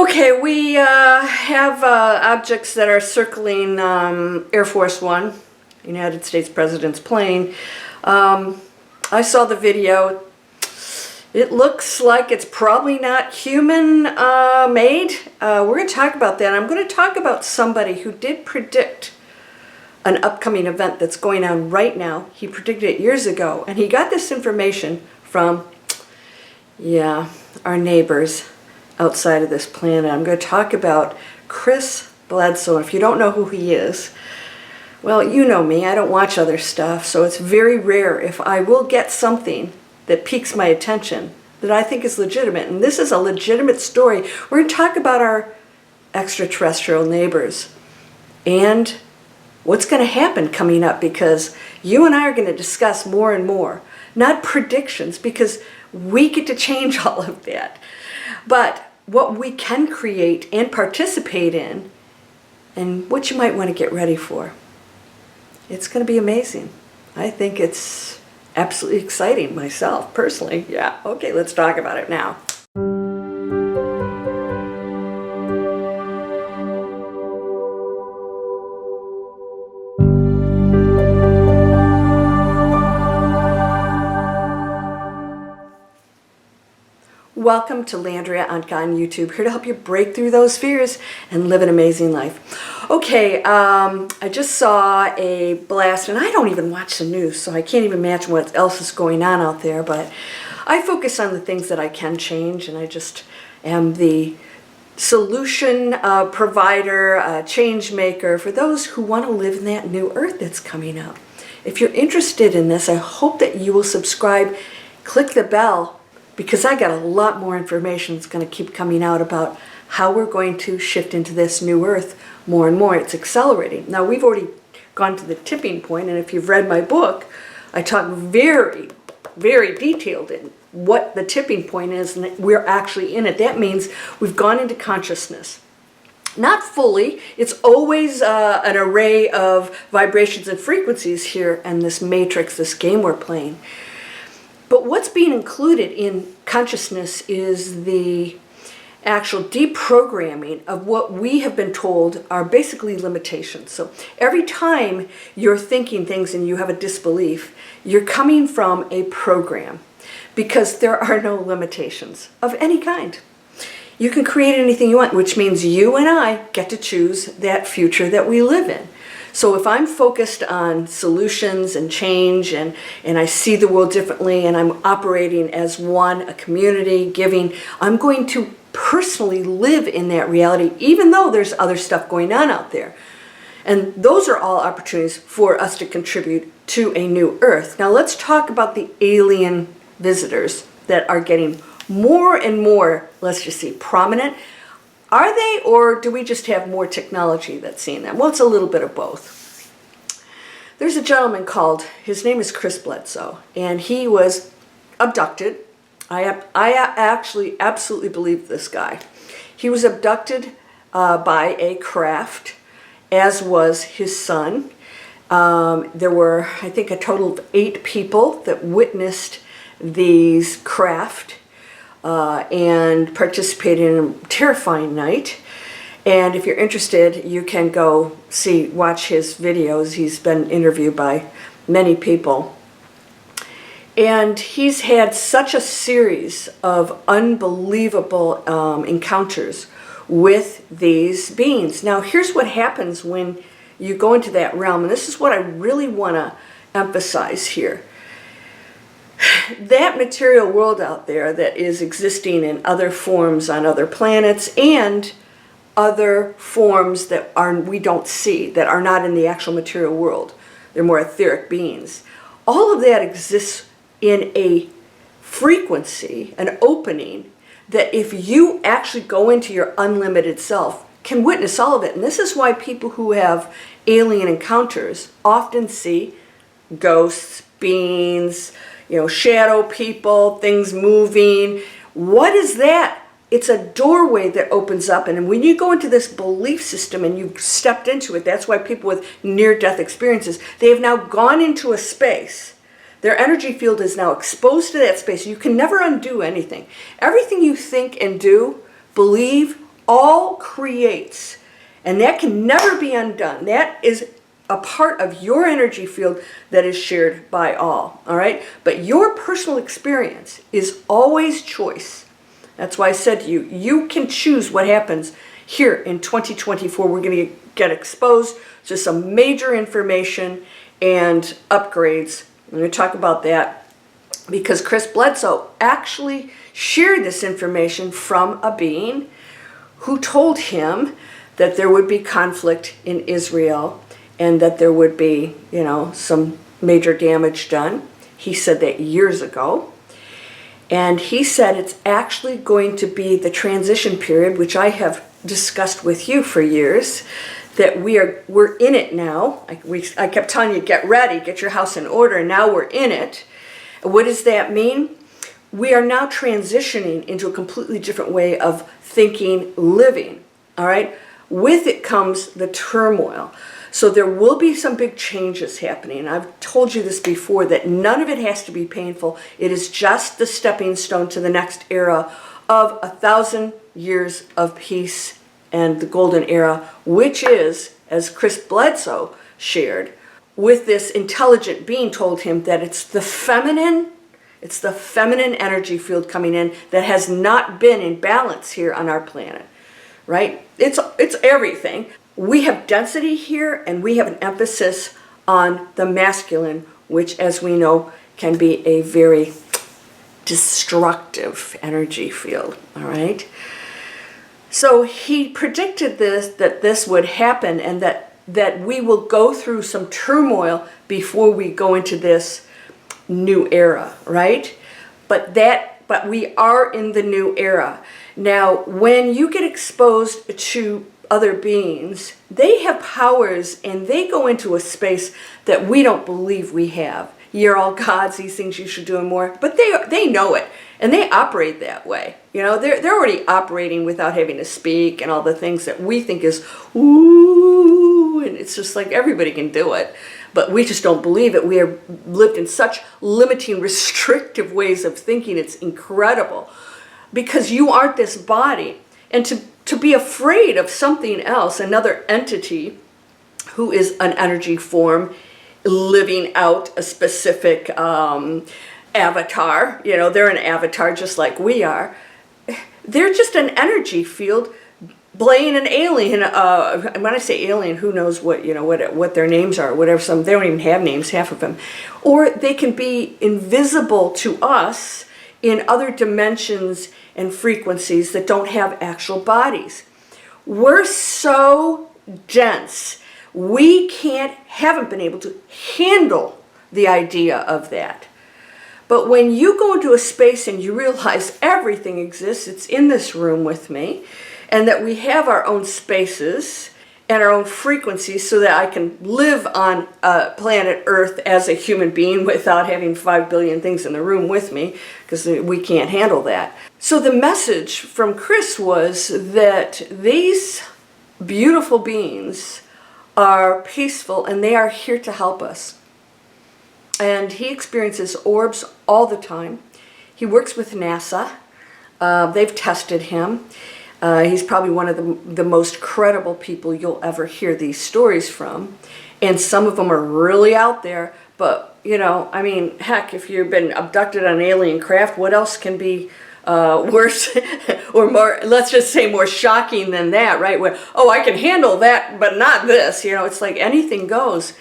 Okay, we have objects that are circling Air Force One, United States President's plane. I saw the video. It looks like it's probably not human made. We're going to talk about that. I'm going to talk about somebody who did predict an upcoming event that's going on right now. He predicted it years ago, and he got this information from, our neighbors outside of this planet. I'm going to talk about Bledsoe. If you don't know who he is, well, you know me. I don't watch other stuff, so it's very rare if I will get something that piques my attention that I think is legitimate. And this is a legitimate story. We're going to talk about our extraterrestrial neighbors and what's going to happen coming up, because you and I are going to discuss more and more, not predictions, because we get to change all of that, but what we can create and participate in, and what you might want to get ready for. It's going to be amazing. I think it's absolutely exciting myself, personally. Yeah, okay, let's talk about it now. Welcome to Landria, Onkka on YouTube, here to help you break through those fears and live an amazing life. Okay, I just saw a blast, and I don't even watch the news, so I can't even imagine what else is going on out there, but I focus on the things that I can change, and I just am the solution provider, change maker for those who want to live in that new earth that's coming up. If you're interested in this, I hope that you will subscribe, click the bell, because I got a lot more information that's going to keep coming out about how we're going to shift into this new earth more and more. It's accelerating. Now, we've already gone to the tipping point, and if you've read my book, I talk very, very detailed in what the tipping point is, and we're actually in it. That means we've gone into consciousness. Not fully. It's always an array of vibrations and frequencies here in this matrix, this game we're playing. But what's being included in consciousness is the actual deprogramming of what we have been told are basically limitations. So every time you're thinking things and you have a disbelief, you're coming from a program, because there are no limitations of any kind. You can create anything you want, which means you and I get to choose that future that we live in. So if I'm focused on solutions and change, and I see the world differently, and I'm operating as one, a community, giving, I'm going to personally live in that reality, even though there's other stuff going on out there. And those are all opportunities for us to contribute to a new earth. Now let's talk about the alien visitors that are getting more and more, let's just see, prominent. Are they, or do we just have more technology that's seeing them? Well, it's a little bit of both. There's a gentleman his name is Bledsoe, and he was abducted. I actually absolutely believe this guy. He was abducted by a craft, as was his son. There were, I think, a total of 8 people that witnessed these craft and participated in a terrifying night. And if you're interested, you can go watch his videos. He's been interviewed by many people. And he's had such a series of unbelievable encounters with these beings. Now, here's what happens when you go into that realm, and this is what I really want to emphasize here. That material world out there that is existing in other forms on other planets, and other forms that we don't see, that are not in the actual material world. They're more etheric beings. All of that exists in a frequency, an opening, that if you actually go into your unlimited self, can witness all of it. And this is why people who have alien encounters often see ghosts, beings, shadow people, things moving. What is that? It's a doorway that opens up, and when you go into this belief system and you've stepped into it, that's why people with near-death experiences, they have now gone into a space. Their energy field is now exposed to that space. You can never undo anything. Everything you think and do, believe, all creates, and that can never be undone. That is a part of your energy field that is shared by all right? But your personal experience is always choice. That's why I said to you, you can choose what happens here in 2024. We're going to get exposed to some major information and upgrades. I'm going to talk about that because Chris Bledsoe actually shared this information from a being who told him that there would be conflict in Israel and that there would be, some major damage done. He said that years ago. And he said it's actually going to be the transition period, which I have discussed with you for years, that we're in it now. I kept telling you, get ready, get your house in order, and now we're in it. What does that mean? We are now transitioning into a completely different way of thinking, living, all right? With it comes the turmoil. So there will be some big changes happening. I've told you this before, that none of it has to be painful. It is just the stepping stone to the next era of 1,000 years of peace and the golden era, which is, as Chris Bledsoe shared, with this intelligent being told him that it's the feminine energy field coming in that has not been in balance here on our planet, right? It's everything. We have density here, and we have an emphasis on the masculine, which, as we know, can be a very destructive energy field, all right? So he predicted that this would happen, and that we will go through some turmoil before we go into this new era, right? But we are in the new era. Now, when you get exposed to other beings, they have powers and they go into a space that we don't believe we have. You're all gods, these things you should do and more, but they know it and they operate that way. They're already operating without having to speak and all the things that we think is ooh, and it's just like everybody can do it, but we just don't believe it. We have lived in such limiting, restrictive ways of thinking. It's incredible because you aren't this body, and to be afraid of something else, another entity who is an energy form living out a specific avatar. They're an avatar just like we are. They're just an energy field playing an alien. When I say alien, who knows what their names are, whatever. Some they don't even have names, half of them. Or they can be invisible to us in other dimensions and frequencies that don't have actual bodies. We're so dense, we haven't been able to handle the idea of that. But when you go into a space and you realize everything exists, it's in this room with me, and that we have our own spaces and our own frequencies so that I can live on planet Earth as a human being without having 5 billion things in the room with me, because we can't handle that. So the message from Chris was that these beautiful beings are peaceful and they are here to help us. And he experiences orbs all the time. He works with NASA. They've tested him. He's probably one of the most credible people you'll ever hear these stories from. And some of them are really out there. But, heck, if you've been abducted on alien craft, what else can be worse or more, let's just say more shocking than that, right? Where, I can handle that, but not this. It's like anything goes.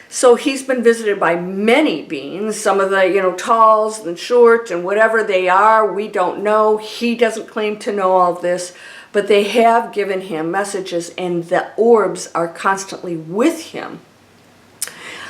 So he's been visited by many beings, some of the, talls and short and whatever they are, we don't know. He doesn't claim to know all of this, but they have given him messages and the orbs are constantly with him.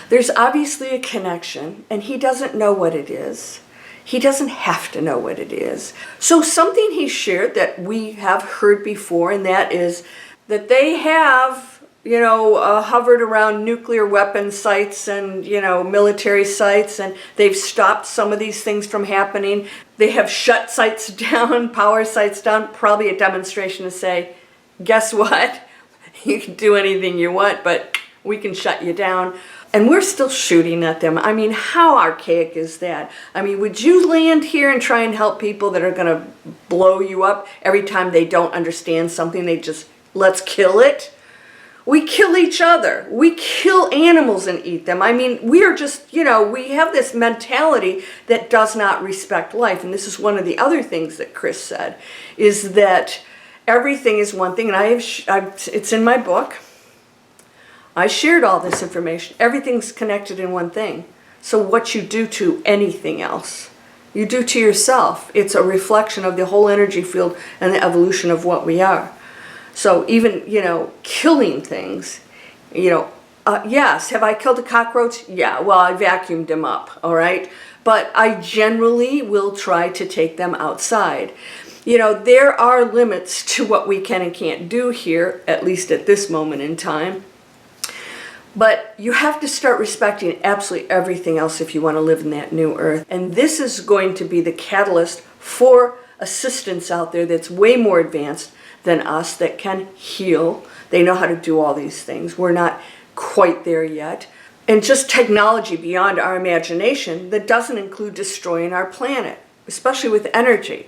There's obviously a connection and he doesn't know what it is. He doesn't have to know what it is. So something he shared that we have heard before, and that is that they have hovered around nuclear weapon sites and, military sites, and they've stopped some of these things from happening. They have shut sites down, power sites down, probably a demonstration to say, guess what? You can do anything you want, but we can shut you down. And we're still shooting at them. I mean, how archaic is that? I mean, would you land here and try and help people that are going to blow you up every time they don't understand something? They just, let's kill it. We kill each other. We kill animals and eat them. I mean, we are just, you know, we have this mentality that does not respect life. And this is one of the other things that Chris said, is that everything is one thing. And it's in my book. I shared all this information. Everything's connected in one thing. So what you do to anything else, you do to yourself. It's a reflection of the whole energy field and the evolution of what we are. So even, you know, killing things, you know, yes, have I killed a cockroach? Yeah, well, I vacuumed them up, all right? But I generally will try to take them outside. You know, there are limits to what we can and can't do here, at least at this moment in time. But you have to start respecting absolutely everything else if you want to live in that new earth. And this is going to be the catalyst for assistance out there that's way more advanced than us, that can heal. They know how to do all these things. We're not quite there yet. And just technology beyond our imagination that doesn't include destroying our planet, especially with energy.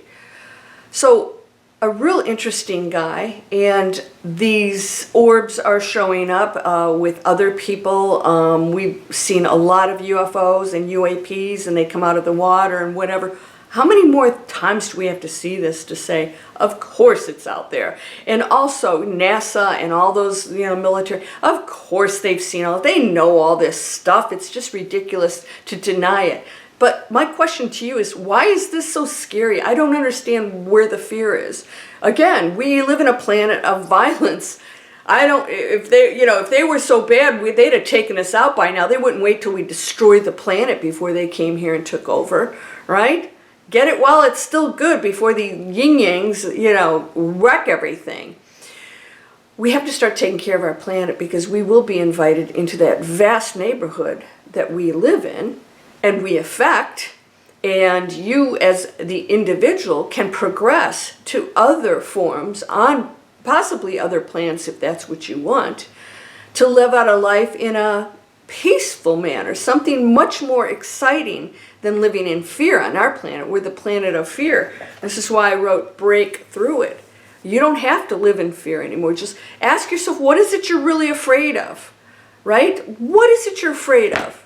So a real interesting guy, and these orbs are showing up with other people. We've seen a lot of UFOs and UAPs, and they come out of the water and whatever. How many more times do we have to see this to say, of course it's out there? And also NASA and all those, you know, military, of course they've seen all, they know all this stuff. It's just ridiculous to deny it. But my question to you is, why is this so scary? I don't understand where the fear is. Again, we live in a planet of violence. If they were so bad, they'd have taken us out by now. They wouldn't wait till we destroyed the planet before they came here and took over, right? Get it while it's still good before the yin-yangs, you know, wreck everything. We have to start taking care of our planet, because we will be invited into that vast neighborhood that we live in and we affect, and you as the individual can progress to other forms on possibly other planets if that's what you want, to live out a life in a peaceful manner, something much more exciting than living in fear on our planet. We're the planet of fear. This is why I wrote Break Through It. You don't have to live in fear anymore. Just ask yourself, what is it you're really afraid of, right? What is it you're afraid of?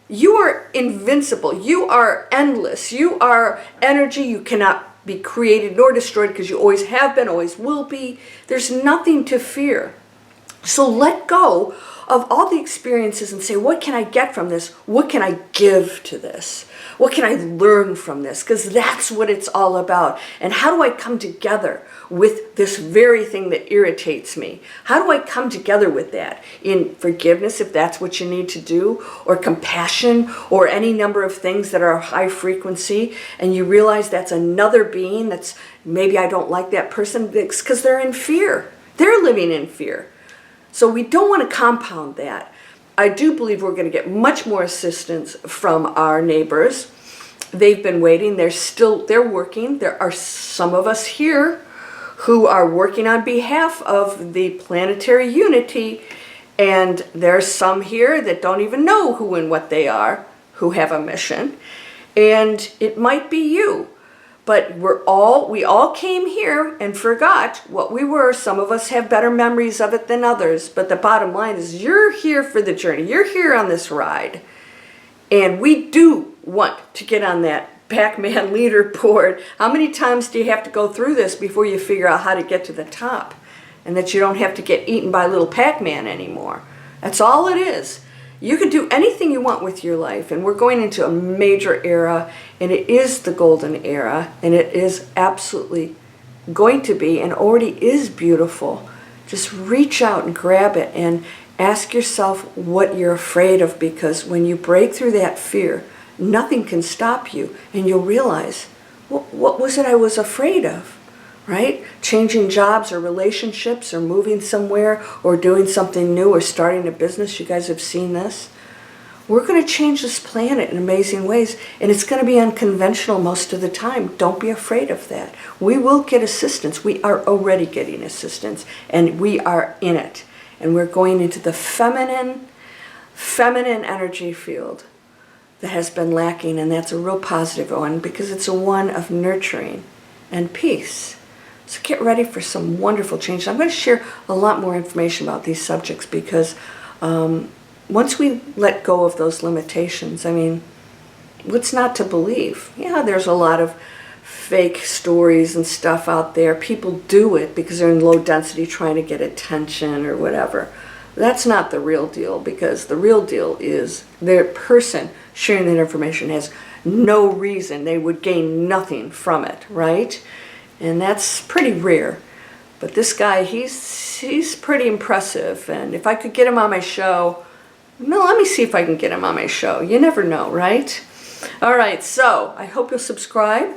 You are invincible. You are endless. You are energy. You cannot be created nor destroyed, because you always have been, always will be. There's nothing to fear. So let go of all the experiences and say, what can I get from this? What can I give to this? What can I learn from this? Because that's what it's all about. And how do I come together with this very thing that irritates me? How do I come together with that? In forgiveness, if that's what you need to do, or compassion, or any number of things that are high frequency, and you realize that's another being that's, maybe I don't like that person because they're in fear. They're living in fear. So we don't want to compound that. I do believe we're going to get much more assistance from our neighbors. They've been waiting. They're working. There are some of us here who are working on behalf of the planetary unity, and there's some here that don't even know who and what they are, who have a mission, and it might be you. But we all came here and forgot what we were. Some of us have better memories of it than others. But the bottom line is, you're here for the journey. You're here on this ride. And we do want to get on that Pac-Man leaderboard. How many times do you have to go through this before you figure out how to get to the top? And that you don't have to get eaten by little Pac-Man anymore. That's all it is. You can do anything you want with your life, and we're going into a major era, and it is the golden era, and it is absolutely going to be, and already is beautiful. Just reach out and grab it and ask yourself what you're afraid of, because when you break through that fear, nothing can stop you, and you'll realize, what was it I was afraid of? Right? Changing jobs or relationships or moving somewhere or doing something new or starting a business. You guys have seen this. We're going to change this planet in amazing ways, and it's going to be unconventional most of the time. Don't be afraid of that. We will get assistance. We are already getting assistance, and we are in it. And we're going into the feminine feminine energy field that has been lacking, and that's a real positive one because it's a one of nurturing and peace. So get ready for some wonderful change. I'm going to share a lot more information about these subjects because once we let go of those limitations, I mean, what's not to believe? Yeah, there's a lot of fake stories and stuff out there. People do it because they're in low density trying to get attention or whatever. That's not the real deal, because the real deal is the person sharing that information has no reason. They would gain nothing from it, right? And that's pretty rare. But this guy, he's pretty impressive. And if I could get him on my show, no, let me see if I can get him on my show. You never know, right? All right, so I hope you'll subscribe.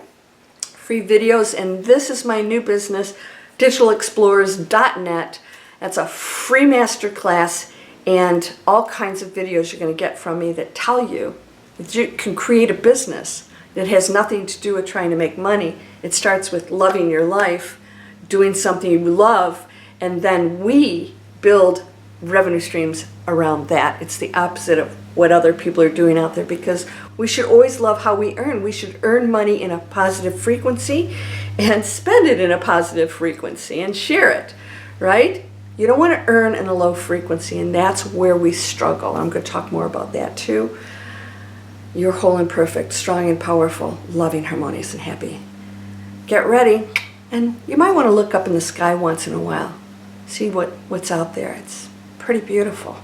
Free videos, and this is my new business, digitalexplorers.net. That's a free masterclass and all kinds of videos you're going to get from me that tell you that you can create a business that has nothing to do with trying to make money. It starts with loving your life, doing something you love, and then we build revenue streams around that. It's the opposite of what other people are doing out there, because we should always love how we earn. We should earn money in a positive frequency and spend it in a positive frequency and share it, right? You don't want to earn in a low frequency, and that's where we struggle. I'm going to talk more about that too. You're whole and perfect, strong and powerful, loving, harmonious, and happy. Get ready, and you might want to look up in the sky once in a while. See what's out there. It's pretty beautiful.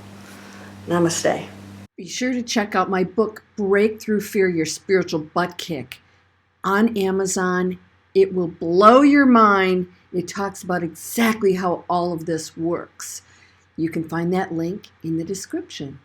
Namaste. Be sure to check out my book, Breakthrough Fear, Your Spiritual Butt Kick, on Amazon. It will blow your mind. It talks about exactly how all of this works. You can find that link in the description.